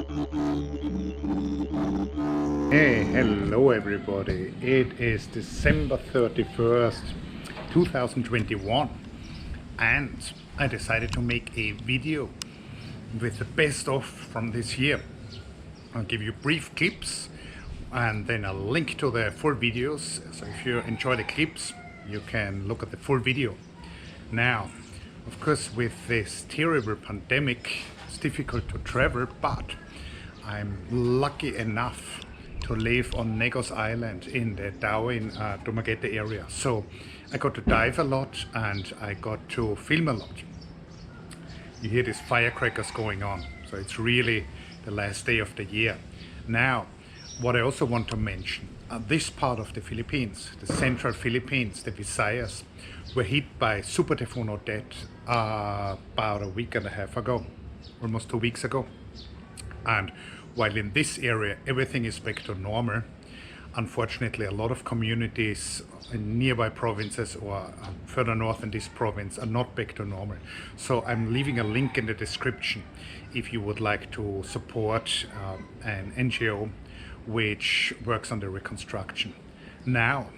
Hey, hello everybody. It is December 31st, 2021, and I decided to make a video with the best of from this year. I'll give you brief clips and then a link to the full videos. So if you enjoy the clips, you can look at the full video. Now, of course, with this terrible pandemic, it's difficult to travel, but I'm lucky enough to live on Negos Island in the Dauin, area. So I got to dive a lot and I got to film a lot. You hear these firecrackers going on, so it's really the last day of the year. Now, what I also want to mention, this part of the Philippines, the central Philippines, the Visayas, were hit by super typhoon Odette about a week and a half ago, almost 2 weeks ago. And while in this area everything is back to normal, unfortunately a lot of communities in nearby provinces or further north in this province are not back to normal. So I'm leaving a link in the description if you would like to support an NGO which works on the reconstruction. Now,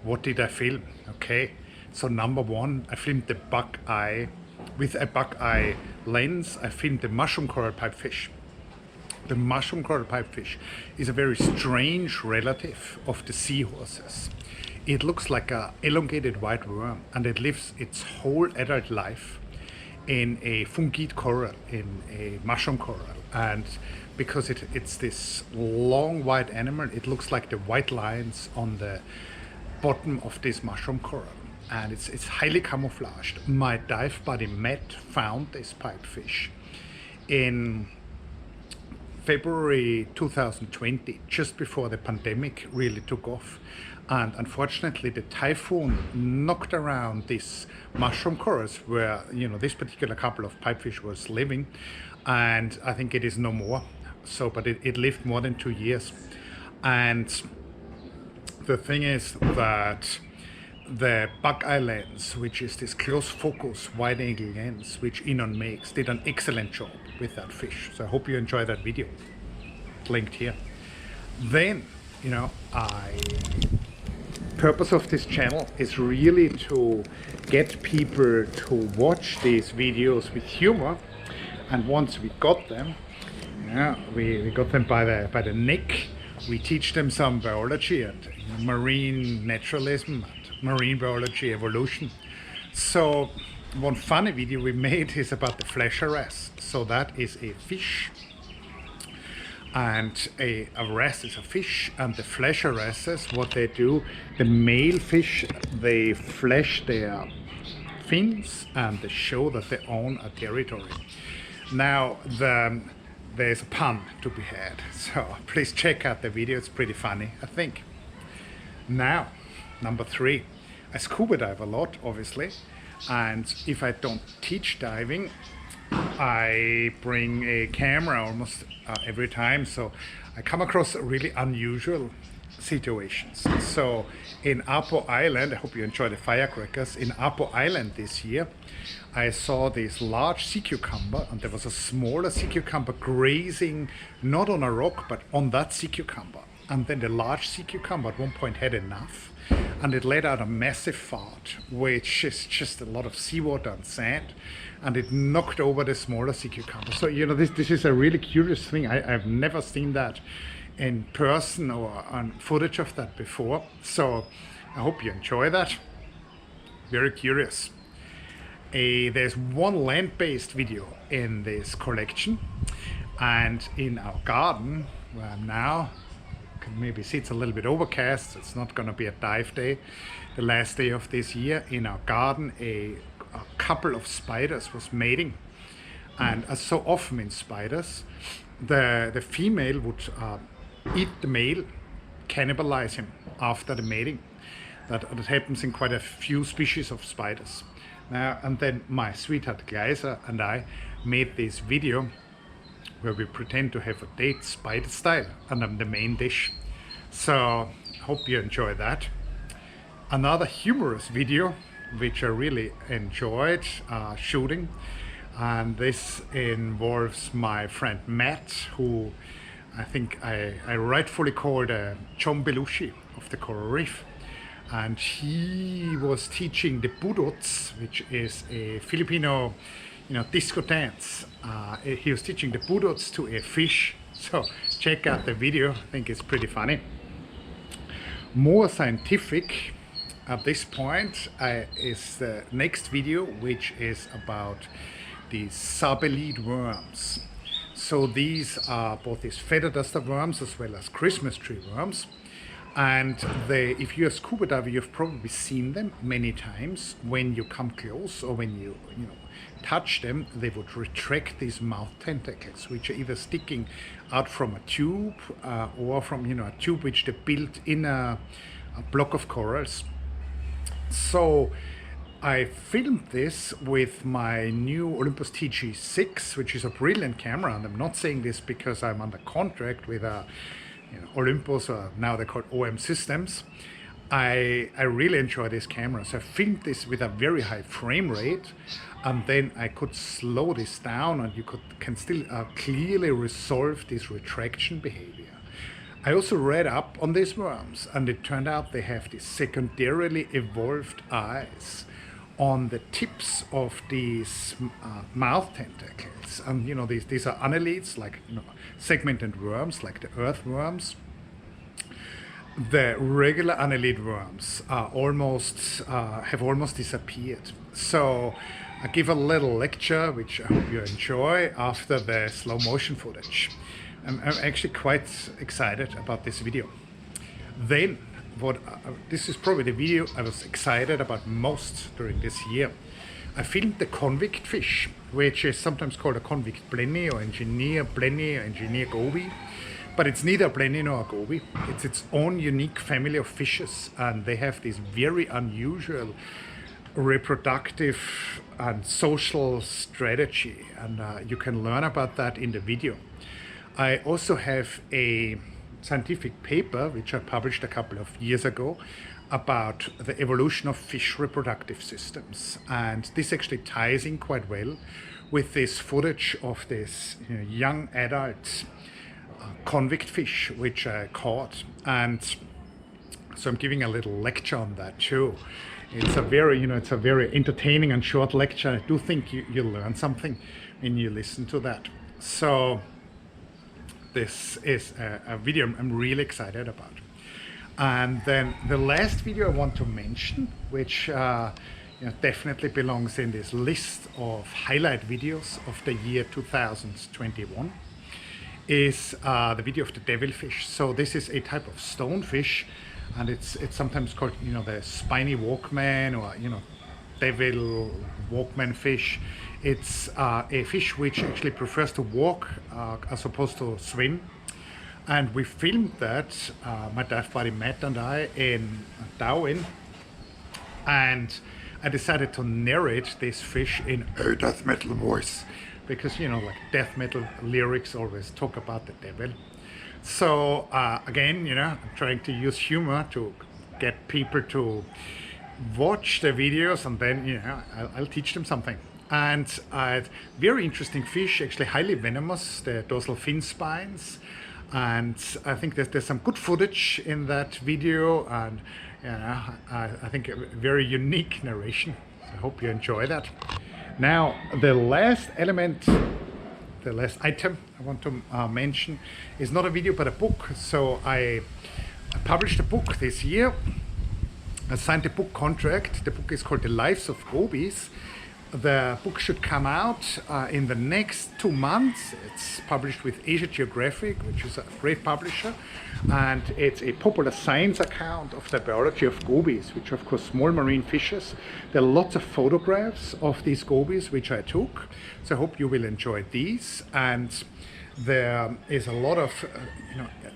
what did I film? Okay, so number one, I filmed the Buckeye with a Buckeye lens. I filmed the mushroom coral pipefish. The mushroom coral pipefish is a very strange relative of the seahorses. It looks like an elongated white worm, and it lives its whole adult life in a fungite coral, in a mushroom coral. And because it's this long white animal, it looks like the white lines on the bottom of this mushroom coral. And it's highly camouflaged. My dive buddy Matt found this pipefish in February 2020, just before the pandemic really took off. And unfortunately the typhoon knocked around these mushroom corals where, you know, this particular couple of pipefish was living, and I think it is no more. So, but it lived more than 2 years. And the thing is that the Buckeye lens, which is this close focus wide angle lens which Inon makes, did an excellent job with that fish. So I hope you enjoy that video, linked here. Then, you know, purpose of this channel is really to get people to watch these videos with humor. And once we got them, yeah, we got them by the neck. We teach them some biology and marine naturalism and marine biology evolution. So one funny video we made is about the flesh wrasse. So that is a fish, and a wrasse is a fish, and the flesh wrasses, what they do, the male fish, they flesh their fins and they show that they own a territory. Now there's a pun to be had, so please check out the video, it's pretty funny, I think. Now, number three, I scuba dive a lot, obviously, and if I don't teach diving, I bring a camera almost every time, so I come across really unusual situations. So in Apo Island, I hope you enjoy the firecrackers, in Apo Island this year, I saw this large sea cucumber, and there was a smaller sea cucumber grazing not on a rock but on that sea cucumber. And then the large sea cucumber at one point had enough, and it let out a massive fart, which is just a lot of seawater and sand, and it knocked over the smaller sea cucumber. So, you know, this is a really curious thing. I've never seen that in person or on footage of that before. So I hope you enjoy that. Very curious. There's one land-based video in this collection, and in our garden where I'm now, you can maybe see it's a little bit overcast, it's not going to be a dive day, the last day of this year. In our garden a couple of spiders was mating, and as so often in spiders, the female would eat the male, cannibalize him after the mating. That happens in quite a few species of spiders. And then my sweetheart Gleiser and I made this video where we pretend to have a date spider style, and I'm the main dish. So hope you enjoy that. Another humorous video which I really enjoyed shooting And this involves my friend Matt, who I think I rightfully call the John Belushi of the coral reef. And he was teaching the budots, which is a Filipino, disco dance. He was teaching the budots to a fish. So check out the video. I think it's pretty funny. More scientific at this point is the next video, which is about the sabellid worms. So these are both these feather duster worms as well as Christmas tree worms. And if you're a scuba diver, you've probably seen them many times. When you come close or when you touch them, they would retract these mouth tentacles, which are either sticking out from a tube or from a tube which they built in a block of corals. So I filmed this with my new Olympus TG6, which is a brilliant camera, and I'm not saying this because I'm under contract with Olympus, or now they're called OM Systems. I really enjoy this camera, so I filmed this with a very high frame rate, and then I could slow this down, and you can still clearly resolve this retraction behavior. I also read up on these worms, and it turned out they have these secondarily evolved eyes on the tips of these mouth tentacles. And these are annelids, like segmented worms, like the earthworms. The regular annelid worms are have almost disappeared. So I give a little lecture, which I hope you enjoy, after the slow motion footage. I'm actually quite excited about this video. Then, this is probably the video I was excited about most during this year. I filmed the convict fish, which is sometimes called a convict blenny or engineer blenny or engineer goby. But it's neither a blenny nor a goby. It's its own unique family of fishes, and they have this very unusual reproductive and social strategy, and you can learn about that in the video. I also have a scientific paper which I published a couple of years ago about the evolution of fish reproductive systems, and this actually ties in quite well with this footage of this young adult convict fish which I caught, and so I'm giving a little lecture on that too. It's a very entertaining and short lecture. I do think you'll learn something when you listen to that. So this is a video I'm really excited about. And then the last video I want to mention, which definitely belongs in this list of highlight videos of the year 2021, is the video of the devilfish. So this is a type of stonefish, and it's sometimes called the spiny walkman, or devil walkman fish. It's a fish which actually prefers to walk as opposed to swim. And we filmed that, my dive buddy Matt and I, in Dauin. And I decided to narrate this fish in a death metal voice, because like death metal lyrics always talk about the devil. So again, I'm trying to use humor to get people to watch the videos, and then I'll teach them something. And very interesting fish, actually highly venomous, the dorsal fin spines. And I think there's some good footage in that video, and I think a very unique narration. So I hope you enjoy that. Now, the last item I want to mention is not a video but a book. So I published a book this year. I signed a book contract. The book is called The Lives of Gobies. The book should come out in the next 2 months. It's published with Asia Geographic, which is a great publisher, and it's a popular science account of the biology of gobies, which are of course small marine fishes. There are lots of photographs of these gobies which I took, so I hope you will enjoy these. And there is a lot of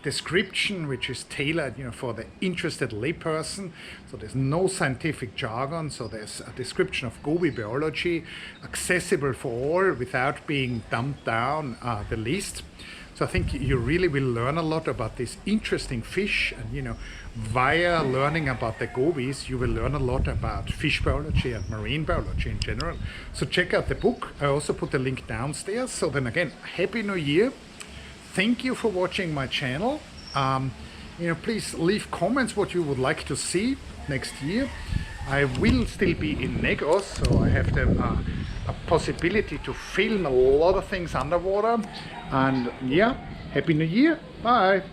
description which is tailored for the interested layperson. So there's no scientific jargon, so there's a description of goby biology accessible for all without being dumbed down the least. So I think you really will learn a lot about this interesting fish, and you know, via learning about the gobies, you will learn a lot about fish biology and marine biology in general. So check out the book. I also put the link downstairs. So then again, Happy New Year. Thank you for watching my channel. You know, please leave comments what you would like to see next year. I will still be in Negros, so I have a possibility to film a lot of things underwater. And yeah, Happy New Year. Bye.